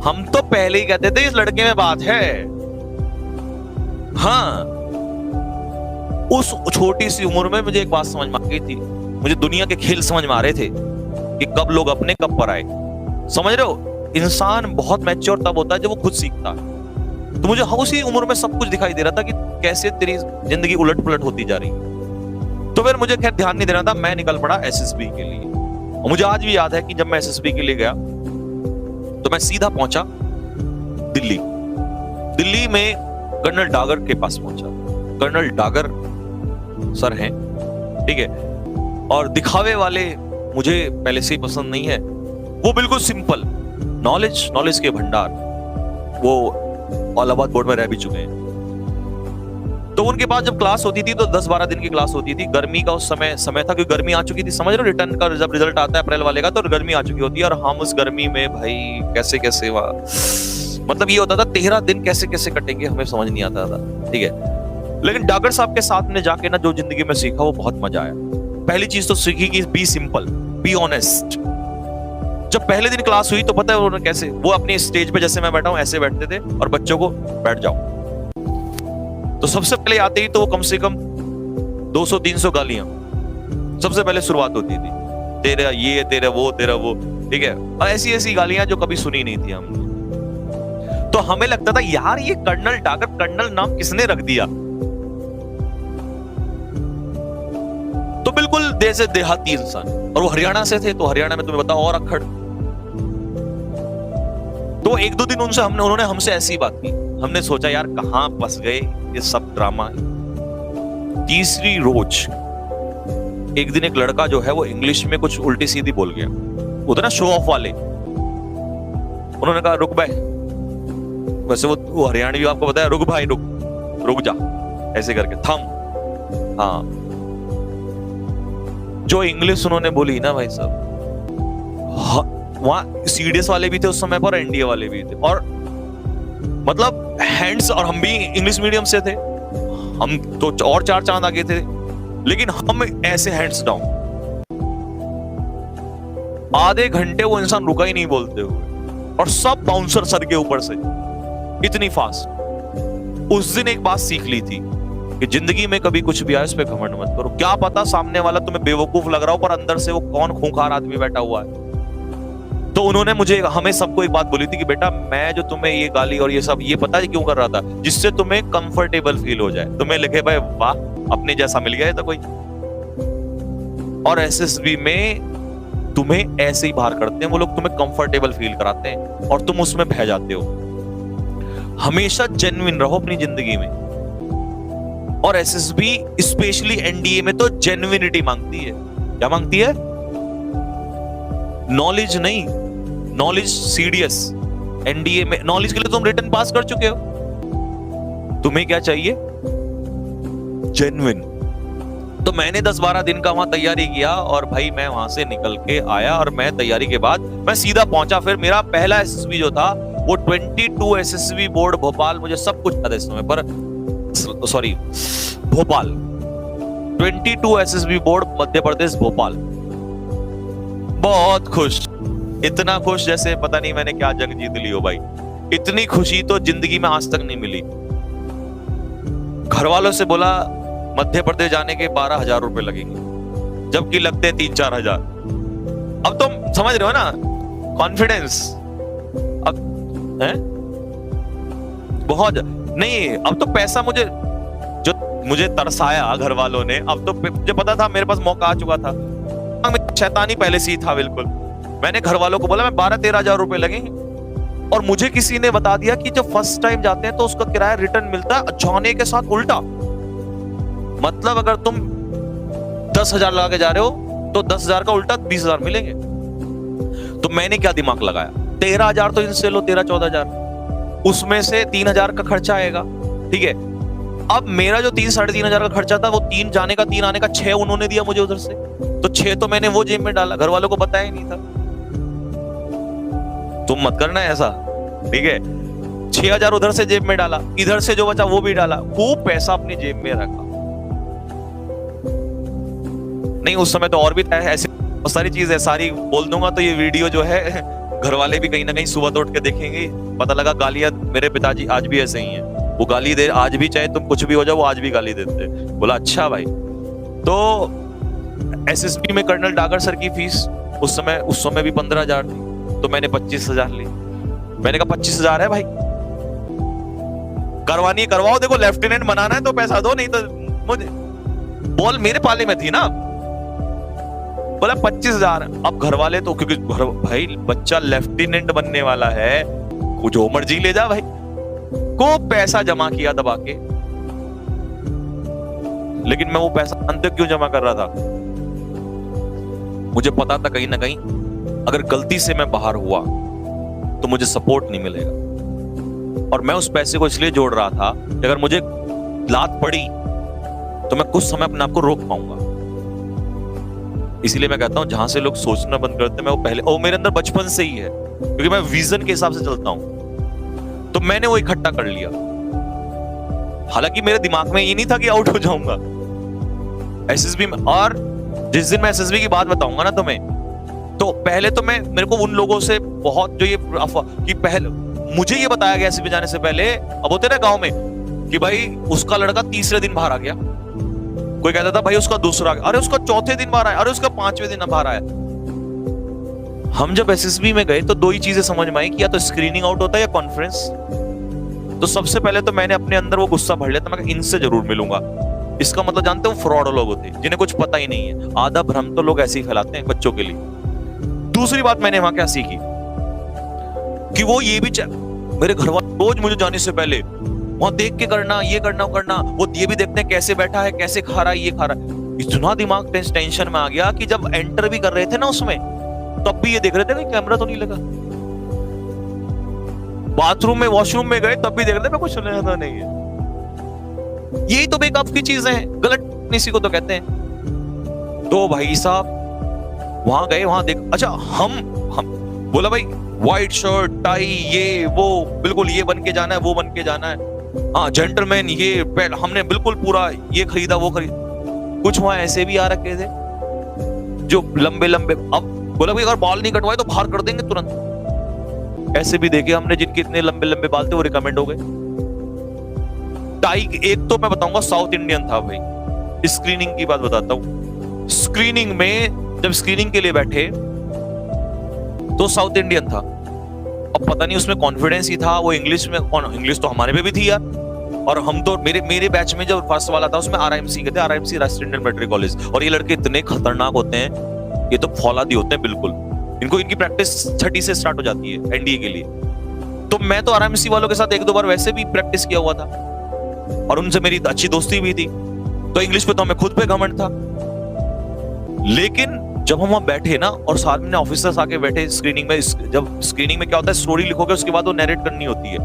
हम तो पहले ही कहते थे इस लड़के में बात है। हाँ, उस छोटी सी उम्र में मुझे एक बात समझ में आ गई थी, मुझे दुनिया के खेल समझ में आ रहे थे कि कब लोग अपने कब पर आए। समझ रहे हो, इंसान बहुत मैच्योर तब होता है जब वो खुद सीखता है। तो मुझे उसी उम्र में सब कुछ दिखाई दे रहा था कि कैसे तेरी जिंदगी उलट पुलट होती जा रही। तो फिर मुझे खैर ध्यान नहीं देना था, मैं निकल पड़ा एसएसबी के लिए। और मुझे आज भी याद है कि जब मैं एसएसबी के लिए गया तो मैं सीधा पहुंचा दिल्ली। दिल्ली में कर्नल डागर के पास पहुंचा। कर्नल डागर सर हैं, ठीक है, और दिखावे वाले मुझे पहले से ही पसंद नहीं है। वो बिल्कुल सिंपल, नॉलेज के भंडार। वो औलाबाद बोर्ड में रह भी चुके हैं। तो उनके पास जब क्लास होती थी तो 10-12 दिन की क्लास होती थी। गर्मी का उस समय था, क्योंकि गर्मी आ चुकी थी। समझ रहे हो, रिटर्न का जब रिजल्ट आता है अप्रैल वाले का, तो गर्मी आ चुकी होती है। और हम उस गर्मी में भाई कैसे कैसे मतलब ये होता था 13 दिन कैसे कैसे कटेंगे हमें समझ नहीं आता था, ठीक है। लेकिन डागर साहब के साथ में जाके ना जो जिंदगी में सीखा वो बहुत मजा आया। पहली चीज तो सीखी कि बी सिंपल, बी ऑनेस्ट। जब पहले दिन क्लास हुई तो पता है उन्होंने कैसे, वो अपनी स्टेज पे जैसे मैं बैठा हूं ऐसे बैठते थे और बच्चों को बैठ जाओ। तो सबसे पहले आते ही तो वो कम से कम 200-300 गालियां सबसे पहले शुरुआत होती थी, तेरा ये तेरा वो, ठीक है। और ऐसी ऐसी गालियां जो कभी सुनी नहीं थी हमने। तो हमें लगता था यार ये कर्नल डागर, कर्नल नाम किसने रख दिया। तो बिल्कुल जैसे देहाती इंसान, और वो हरियाणा से थे, तो हरियाणा में तुम्हें बताओ और अक्खड़। तो 1-2 दिन उन्होंने हमसे ऐसी बात की। हमने सोचा यार कहां फंस गए, ये सब ड्रामा है। तीसरी रोज एक दिन एक लड़का जो है वो इंग्लिश में कुछ उल्टी सीधी बोल गया, उधर ना शो ऑफ वाले। उन्होंने कहा रुक भाई, वैसे वो हरियाणवी आपको बताया, रुक भाई रुक जा, ऐसे करके थम। हाँ, जो इंग्लिश उन्होंने बोली ना भाई साहब, वहां सीडीएस वाले भी थे उस समय पर, एनडीए वाले भी थे, और मतलब हैंड्स, और हम भी इंग्लिश मीडियम से थे, हम तो और 4 चांद आगे थे, लेकिन हम ऐसे हैंड्स डाउन। आधे घंटे वो इंसान रुका ही नहीं बोलते हुए, और सब बाउंसर सर के ऊपर से, इतनी फास्ट। उस दिन एक बात सीख ली थी कि जिंदगी में कभी कुछ भी आए उस पे घमंड मत करो। क्या पता सामने वाला तुम्हें बेवकूफ लग रहा हो, पर अंदर से वो कौन खूंखार आदमी बैठा हुआ है। तो उन्होंने हमें सबको एक बात बोली थी कि बेटा मैं जो तुम्हें ये गाली और ये सब, ये पता है क्यों कर रहा था, जिससे तुम्हें कंफर्टेबल फील हो जाए, तुम्हें लगे भाई वाह अपने जैसा मिल गया है तो कोई। और एसएसबी में तुम्हें ऐसे ही बाहर करते हैं वो लोग, तुम्हें कंफर्टेबल फील कराते हैं और तुम उसमें बह जाते हो। हमेशा जेन्युइन रहो अपनी जिंदगी में। और एसएसबी स्पेशली एनडीए में तो जेन्युइनिटी मांगती है। क्या मांगती है? नॉलेज नहीं, नॉलेज सीडीएस। एनडीए में नॉलेज के लिए तुम रिटन पास कर चुके हो, तुम्हें क्या चाहिए? जेन्युइन। तो मैंने 10-12 दिन का वहां तैयारी किया और भाई मैं वहां से निकल के आया और मैं तैयारी के बाद मैं सीधा पहुंचा। फिर मेरा पहला एसएसबी जो था वो 22 एसएसबी बोर्ड भोपाल, मुझे सब कुछ याद है इस समय पर, sorry Bhopal 22 SSB board Madhya Pradesh Bhopal. बहुत खुश, इतना खुश जैसे पता नहीं मैंने क्या जंग जीत ली हो भाई। इतनी खुशी तो जिंदगी में आज तक नहीं मिली। घर वालों से बोला मध्य प्रदेश जाने के 12,000 रुपए लगेंगे, जबकि लगते 3-4 हजार। अब तुम समझ रहे हो ना कॉन्फिडेंस। अब है बहुत नहीं, अब तो पैसा मुझे तरसाया घर वालों ने। अब तो मुझे पता था मेरे पास मौका आ चुका था, शैतानी पहले से ही था बिल्कुल। मैंने घर वालों को बोला मैं 12-13 हजार रुपए लगेंगे, और मुझे किसी ने बता दिया कि जब फर्स्ट टाइम जाते हैं तो उसका किराया रिटर्न मिलता है जाने के साथ उल्टा। मतलब अगर तुम 10,000 लगा के जा रहे हो तो 10,000 का उल्टा 20,000 मिलेंगे। तो मैंने क्या दिमाग लगाया, 13,000 तो इनसे लो, 13-14 हजार, उसमें से 3,000 का खर्चा आएगा, ठीक है। अब मेरा जो 3-3.5 हजार का खर्चा था वो 3 जाने का 3 आने का 6 उन्होंने दिया मुझे उधर से, तो 6 तो मैंने वो जेब में डाला, घर वालों को बताया ही नहीं था। तुम मत करना ऐसा, ठीक है। 6,000 उधर से जेब में डाला, इधर से जो बचा वो भी डाला, खूब पैसा अपनी जेब में रखा। नहीं उस समय तो और भी ऐसी बहुत सारी चीज है, सारी बोल दूंगा तो ये वीडियो जो है घर वाले भी कहीं ना कहीं सुबह उठ के देखेंगे। पता लगा गालियां, मेरे पिताजी आज भी ऐसे ही हैं, वो गाली दे आज भी, चाहे तुम कुछ भी हो जाओ वो आज भी गाली देते। बोला अच्छा भाई। तो एसएसबी में कर्नल डागर सर की फीस उस समय भी 15,000 थी, तो मैंने 25,000 ली। मैंने कहा 25,000 है भाई, करवानी करवाओ, देखो लेफ्टिनेंट बनाना है तो पैसा दो, नहीं तो मुझे बॉल मेरे पाले में थी ना। बोला 25,000। अब घर वाले तो क्योंकि भाई बच्चा लेफ्टिनेंट बनने वाला है, जो मर्जी ले जा भाई, को पैसा जमा किया दबा के। लेकिन मैं वो पैसा अंत क्यों जमा कर रहा था, मुझे पता था कहीं ना कहीं अगर गलती से मैं बाहर हुआ तो मुझे सपोर्ट नहीं मिलेगा। और मैं उस पैसे को इसलिए जोड़ रहा था कि अगर मुझे लात पड़ी तो मैं कुछ समय अपने आप को रोक पाऊंगा। इसीलिए मैं कहता हूं जहां से लोग सोचना बंद करते हैं, मैं वो पहले, और मेरे अंदर बचपन से ही है क्योंकि मैं विजन के हिसाब से चलता हूं, तो मैंने वो इकट्ठा कर लिया। हालांकि मेरे दिमाग में ये नहीं था कि आउट हो जाऊंगा एसएसबी में। और जिस दिन मैं एसएसबी की बात बताऊंगा ना तुम्हें, तो पहले तो मेरे को उन लोगों से बहुत जो ये कि पहले मुझे ये बताया गया एसएसबी जाने से पहले, अब होते ना गांव में कि भाई उसका लड़का तीसरे दिन बाहर आ गया, कोई कहता था भाई उसका दूसरा, अरे उसका चौथे दिन बाहर आया, अरे उसका 5वें दिन बाहर आया। हम जब एसएसबी में गए तो 2 ही चीजें समझ में आई कि या तो स्क्रीनिंग आउट होता है या कॉन्फ्रेंस। तो सबसे पहले तो मैंने अपने अंदर वो गुस्सा भर लिया था, मैं इनसे जरूर मिलूंगा। इसका मतलब जानते हो फ्रॉड लोग होते हैं जिन्हें कुछ पता ही नहीं है, आधा भ्रम तो लोग ऐसे ही फैलाते हैं बच्चों के लिए। दूसरी बात मैंने वहां क्या सीखी कि वो ये भी मेरे घर वाले रोज मुझे जाने से पहले वहां देख के करना, ये करना वो करना, वो ये भी देखते हैं कैसे बैठा है, कैसे खा रहा है, ये खा रहा है। इतना दिमाग टेंशन में आ गया कि जब एंटर भी कर रहे थे ना उसमें, तब भी ये देख रहे थे कि कैमरा तो नहीं लगा। बाथरूम में वॉशरूम में गए तब भी देख रहे थे कुछ नहीं है। यही तो बेवकूफ की चीजें हैं, गलत इसी को तो कहते हैं। तो भाई साहब वहां गए, वहां देख, अच्छा हम बोला भाई व्हाइट शर्ट टाई ये वो बिल्कुल ये बन के जाना है, वो बन के जाना है, हाँ जेंटलमैन, ये पैड हमने बिल्कुल पूरा ये खरीदा वो खरीदा। कुछ वहां ऐसे भी आ रखे थे जो लंबे लंबे, अब बोला भाई अगर बाल नहीं कटवाए तो बाहर कर देंगे तुरंत। ऐसे भी देखे हमने जिनके इतने लंबे लंबे बाल थे वो रिकमेंड हो गए। टाई एक तो मैं बताऊंगा साउथ इंडियन था भाई। स्क्रीनिंग की बात बताता हूं, स्क्रीनिंग में जब स्क्रीनिंग के लिए बैठे तो साउथ इंडियन था। अब पता नहीं उसमें कॉन्फिडेंस ही था, वो इंग्लिश में, इंग्लिश तो हमारे में भी थी यार। और हम तो मेरे बैच में जो फर्स्ट वाला था उसमें आरआईएमसी के थे, आरआईएमसी राष्ट्रीय इंडियन मिलिट्री कॉलेज। और ये लड़के इतने खतरनाक होते हैं, ये तो फौलादी होते हैं बिल्कुल। इनकी प्रैक्टिस 6 से स्टार्ट हो जाती है एनडीए के लिए। तो मैं तो आरआईएमसी वालों के साथ 1-2 बार वैसे भी प्रैक्टिस किया हुआ था। और उनसे मेरी अच्छी दोस्ती भी थी, तो इंग्लिश पे तो हमें खुद पे घमंड था। लेकिन जब हम वहां बैठे ना और सामने ऑफिसर्स आके बैठे स्क्रीनिंग में, जब स्क्रीनिंग में क्या होता है, स्टोरी लिखोगे उसके बाद वो नरेट करनी होती है।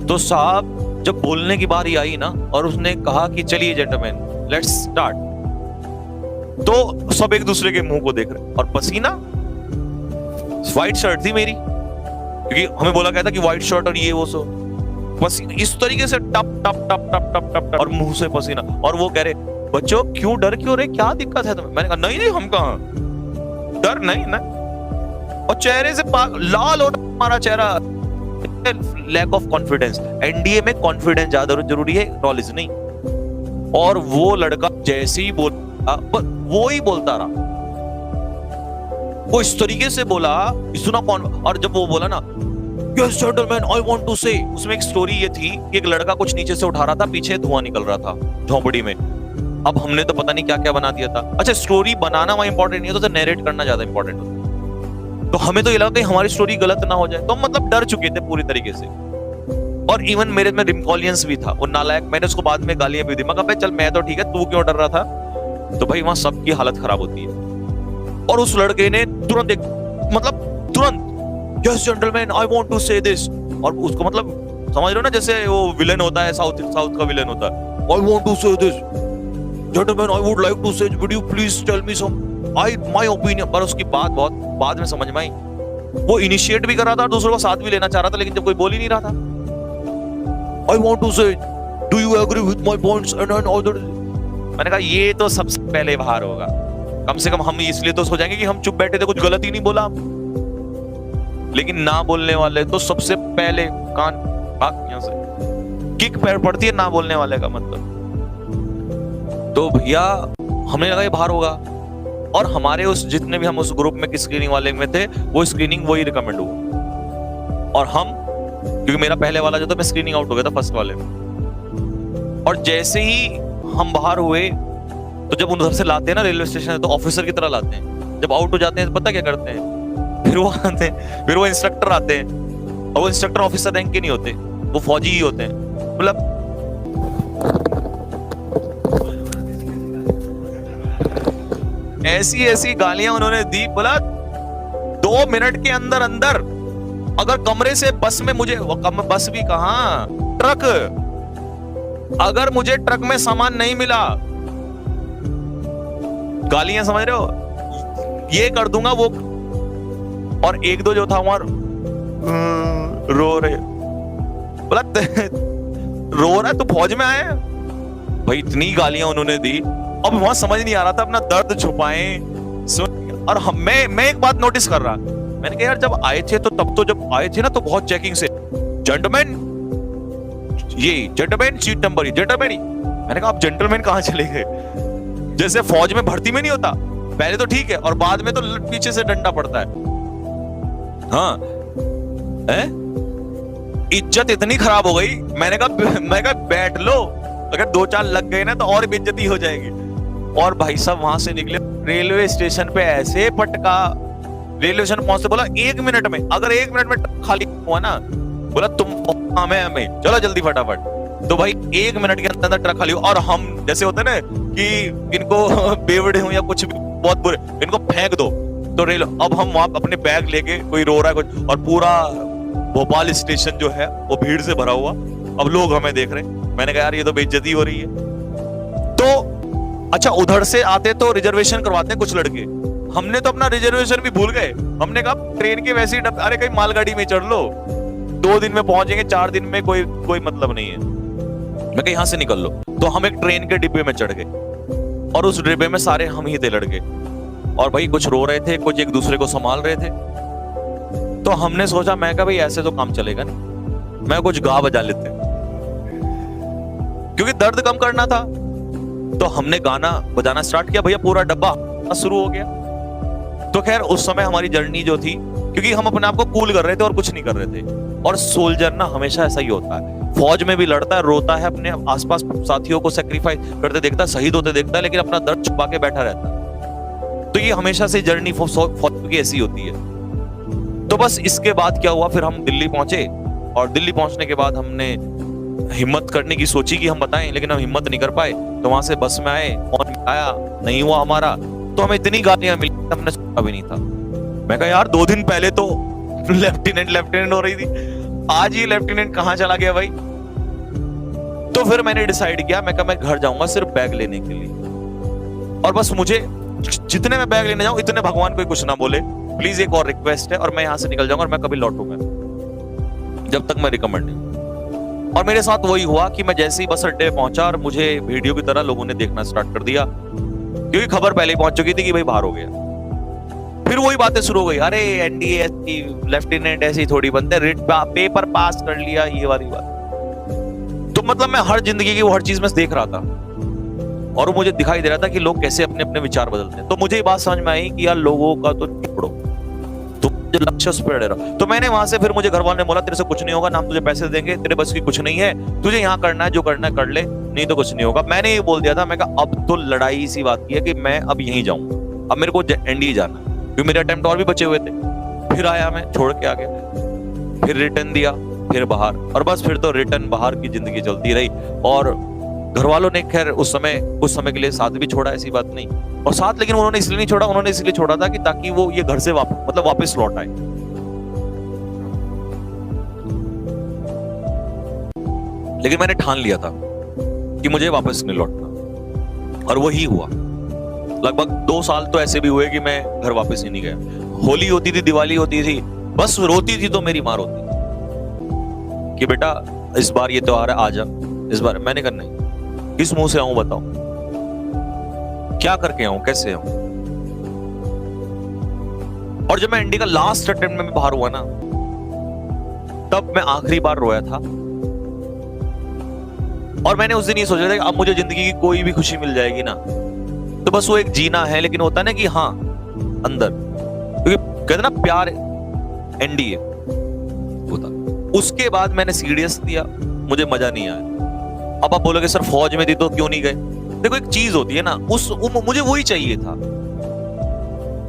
तो साहब जब बोलने की बारी आई ना और उसने कहा कि चलिए जेंटलमैन लेट्स स्टार्ट, तो सब एक दूसरे के मुंह को देख रहे और पसीना, व्हाइट शर्ट थी मेरी, क्योंकि हमें बोला गया था कि व्हाइट शर्ट और ये वो सो, पसीना इस तरीके से टप टप टप टप टप टप टप और मुंह से पसीना। और वो कह रहे बच्चों क्यों डर क्यों रहे, क्या दिक्कत है तुम्हें? मैंने कहा नहीं नहीं हम कहां, डर नहीं ना। और चेहरे से लाल हो हमारा चेहरा, लैक ऑफ कॉन्फिडेंस। एनडीए में कॉन्फिडेंस ज्यादा जरूरी है, नॉलेज नहीं। और वो लड़का जैसे ही वो ही बोलता रहा, वो इस तरीके से बोला, सुना कौन। और जब वो बोला ना yes gentleman I want to say, उसमें एक स्टोरी ये थी कि एक लड़का कुछ नीचे से उठा रहा था, पीछे धुआं निकल रहा था झोपड़ी में। अब हमने तो पता नहीं क्या क्या बना दिया था। अच्छा स्टोरी बनाना वहां इंपॉर्टेंट नहीं होता, तो नैरेट करना ज्यादा इंपॉर्टेंट होता। तो हमें तो ये लगा कि हमारी स्टोरी गलत ना हो जाए, तो मतलब डर चुके थे पूरी तरीके से। और इवन मेरे में रिमकॉलियंस भी था, वो नालायक, मैंने उसको बाद में गालियां भी दी। मैं कहा चल मैं तो ठीक है, तू क्यों डर रहा था? तो भाई वहां सबकी हालत खराब होती है। और उस लड़के ने तुरंत yes gentleman I want to say this, और उसको मतलब समझ रहे हो ना, जैसे वो विलेन होता है, साउथ का विलेन होता है, I want to say this gentleman I would like to say, would you please tell me some my opinion. पर उसकी बात बहुत बाद में समझ में आई, वो इनिशिएट भी कर रहा था और दूसरों को साथ भी लेना चाह रहा था, लेकिन जब कोई बोल ही नहीं रहा था, I want to say do you agree with my points and all. मैंने कहा ये तो सबसे पहले बाहर होगा, कम से कम हम इसलिए तो सो जाएंगे कि हम चुप बैठे थे, कुछ गलत ही नहीं बोला। लेकिन ना बोलने वाले तो सबसे पहले कान भाग यहां से, किक पैर पड़ती है ना बोलने वाले का मतलब। तो भैया हमें लगा ये बाहर होगा, और हमारे उस जितने भी हम उस ग्रुप में स्क्रीनिंग वाले में थे, वो स्क्रीनिंग वही रिकमेंड हुआ। और हम, क्योंकि मेरा पहले वाला जो था मैं स्क्रीनिंग आउट हो गया था फर्स्ट वाले में। और जैसे ही हम बाहर हुए, तो जब उधर से लाते हैं ना रेलवे स्टेशन, तो ऑफिसर की तरह लाते हैं। जब आउट हो जाते हैं तो पता क्या करते हैं, फिर वो आते हैं, फिर वो इंस्ट्रक्टर आते हैं, और वो इंस्ट्रक्टर ऑफिसर रैंक के नहीं होते, वो फौजी ही होते हैं। मतलब ऐसी ऐसी गालियां उन्होंने दी, बोला 2 मिनट के अंदर अंदर अगर कमरे से बस में मुझे, बस भी कहां, ट्रक, अगर मुझे ट्रक में सामान नहीं मिला, गालियां समझ रहे हो, ये कर दूंगा वो। और एक दो जो था वहां रो रहे, बोला रो रहा है तो फौज में आए भाई, इतनी गालियां उन्होंने दी। अब वहां समझ नहीं आ रहा था अपना दर्द छुपाएं सुन। और मैं एक बात नोटिस कर रहा, मैंने कहा यार जब आए थे तो तब तो जब आए थे ना तो बहुत चेकिंग से, जेंटलमैन ये जेंटलमैन सीट नंबर ही जेंटलमैन ही। मैंने कहा आप जेंटलमैन कहां चले गए? जैसे फौज में भर्ती में नहीं होता, पहले तो ठीक है और बाद में तो पीछे से डंडा पड़ता है। हाँ इज्जत इतनी खराब हो गई, मैंने कहा बैठ लो, अगर 2-4 लग गए ना तो और बेइज्जती हो जाएगी। और भाई साहब वहां से निकले, रेलवे स्टेशन पे ऐसे पटका, रेलवे स्टेशन पहुंचते बोला 1 मिनट में, अगर 1 मिनट में खाली हुआ ना, बोला तुम हमें चलो जल्दी फटाफट। तो भाई 1 मिनट के अंदर ट्रक खाली हो। और हम जैसे होते ना कि इनको बेवड़े हो या कुछ भी बहुत बुरे, इनको फेंक दो तो रेल। अब हम वहां अपने बैग लेके, कोई रो रहा है कुछ, और पूरा भोपाल स्टेशन जो है वो भीड़ से भरा हुआ, अब लोग हमें देख रहे हैं। मैंने कहा यार ये तो बेइज्जती हो रही है। तो अच्छा उधर से आते तो रिजर्वेशन करवाते हैं कुछ लड़के, हमने तो अपना रिजर्वेशन भी भूल गए। हमने कहा ट्रेन के वैसे ही अरे कहीं मालगाड़ी में चढ़ लो, 2 दिन में पहुंचेंगे, 4 दिन में कोई मतलब नहीं है, मैं कहा यहां से निकल लो। तो हम एक ट्रेन के डिब्बे में चढ़ गए और उस डिब्बे में सारे हम ही थे लड़के, और भाई कुछ रो रहे थे, कुछ एक दूसरे को संभाल रहे थे। तो हमने सोचा, मैं कहा भाई ऐसे तो काम चलेगा नहीं, मैं कुछ गा बजा लेते, क्योंकि दर्द कम करना था। तो हमने गाना बजाना स्टार्ट किया, भैया पूरा डब्बा शुरू हो गया। तो खैर उस समय हमारी जर्नी जो थी, क्योंकि हम अपने आप को कूल कर रहे थे और कुछ नहीं कर रहे थे। और सोल्जर ना हमेशा ऐसा ही होता है, फौज में भी लड़ता है, रोता है, अपने आसपास साथियों को सेक्रीफाइस करते देखता है, शहीद होते देखता है, लेकिन अपना दर्द छुपा के बैठा रहता है। तो ये हमेशा से जर्नी फौज की ऐसी होती है। तो बस इसके बाद क्या हुआ, फिर हम दिल्ली पहुंचे, और दिल्ली पहुंचने के बाद हमने हिम्मत करने की सोची कि हम बताएं, लेकिन हम हिम्मत नहीं कर पाए। तो वहां से बस में आए, फोन आया, नहीं हुआ हमारा, तो हमें इतनी गालियां मिली, हमने सोचा भी नहीं था। मैं कहा यार 2 दिन पहले तो लेफ्टिनेंट हो रही थी, आज ये लेफ्टिनेंट कहाँ चला गया भाई। तो फिर मैंने डिसाइड किया, मैं कहा मैं घर जाऊंगा सिर्फ बैग लेने के लिए, और बस मुझे जितने मैं बैग लेने जाऊं इतने भगवान कोई कुछ ना बोले, प्लीज एक और रिक्वेस्ट है, और मैं यहां से निकल जाऊंगा और मैं कभी लौटूंगा जब तक मैं रिकमेंड नहीं। और मेरे साथ वही हुआ कि मैं जैसे ही बस अड्डे पहुंचा और मुझे वीडियो की तरह लोगों ने देखना स्टार्ट कर दिया, क्योंकि खबर पहले ही पहुंच चुकी थी कि भाई बाहर हो गया। फिर वही बातें शुरू हो गई, अरे एनडीए लेफ्टिनेंट ऐसे ही थोड़ी बनते, रिट पेपर पास कर लिया, ये वाली बात। तो मतलब मैं हर जिंदगी की वो हर चीज में देख रहा था, और मुझे दिखाई दे रहा था कि लोग कैसे अपने अपने विचार बदलते हैं। तो मुझे ये बात समझ में आई कि यार लोगों का तो छोड़ो, तुम जो लक्ष्य उस पर अड़े रहो। तो मैंने वहां से, फिर मुझे घर वालों ने बोला तेरे से कुछ नहीं होगा ना, हम तुझे पैसे देंगे, तेरे बस की कुछ नहीं है, तुझे यहाँ करना है, जो करना है कर ले, नहीं तो कुछ नहीं होगा। मैंने ये बोल दिया था, मैं कहा अब तो लड़ाई सी बात की है कि मैं अब यहीं जाऊंगा, अब मेरे को एनडीए जाना है, क्योंकि मेरे अटेम्प्ट और भी बचे हुए थे। फिर आया, मैं छोड़ के आ गया, फिर रिटर्न दिया, फिर बाहर, और बस फिर तो रिटर्न बाहर की जिंदगी चलती रही। और घर वालों ने खैर उस समय कुछ समय के लिए साथ भी छोड़ा, ऐसी बात नहीं, और साथ लेकिन उन्होंने इसलिए नहीं छोड़ा, उन्होंने इसलिए छोड़ा था कि ताकि वो ये घर से वापस लौट आए। लेकिन मैंने ठान लिया था कि मुझे वापस नहीं लौटना, और वही हुआ। लगभग 2 साल तो ऐसे भी हुए कि मैं घर वापस ही नहीं गया। होली होती थी, दिवाली होती थी, बस रोती थी तो मेरी माँ रोती कि बेटा इस बार ये त्योहार है, आ जा इस बार। मैंने कहा नहीं, किस मुंह से आऊं बताओ, क्या करके आऊं, कैसे आऊं। और जब मैं इंडिया का लास्ट अटेम्प्ट में बाहर हुआ ना, तब मैं आखिरी बार रोया था, और मैंने उस दिन ये सोचा था कि अब मुझे जिंदगी की कोई भी खुशी मिल जाएगी ना, तो बस वो एक जीना है। लेकिन होता ना कि हाँ अंदर, क्योंकि कहते ना प्यार एनडीए होता। उसके बाद मैंने सीडीएस दिया, मुझे मजा नहीं आया। अब आप बोलोगे सर फौज में थी तो क्यों नहीं गए। देखो एक चीज होती है ना, मुझे वही चाहिए था।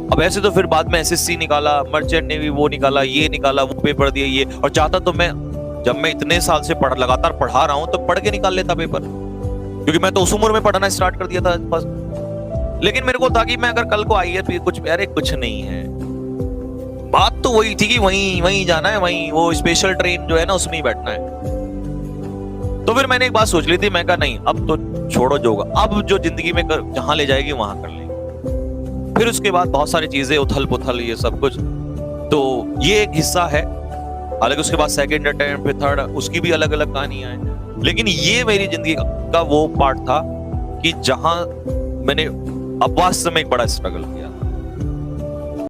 अब ऐसे तो फिर बाद में एसएससी निकाला, मर्चेंट नेवी वो निकाला, ये निकाला, वो पेपर दिया ये, और चाहता तो मैं, जब मैं इतने साल से लगातार पढ़ा रहा हूं तो पढ़ के निकाल लेता पेपर, क्योंकि मैं तो उस उम्र में पढ़ना स्टार्ट कर दिया था बस। लेकिन मेरे को था कि मैं अगर कल को आई है कुछ, अरे कुछ नहीं है। बात तो वही थी कि वहीं जाना है, वहीं वो स्पेशल ट्रेन जो है ना उसमें ही बैठना है। तो फिर मैंने एक बात सोच ली थी, मैं कहा नहीं अब तो छोड़ो जो होगा, अब जो जिंदगी में जहां ले जाएगी वहां कर लेंगे। फिर उसके बाद बहुत सारी चीजें, उथल पुथल ये सब कुछ, तो ये एक हिस्सा है। हालांकि उसके बाद सेकंड अटेम्प्ट, फिर थर्ड, उसकी भी अलग अलग कहानियां हैं। लेकिन ये मेरी जिंदगी का वो पार्ट था कि जहां मैंने अब वास्तव में एक बड़ा स्ट्रगल किया।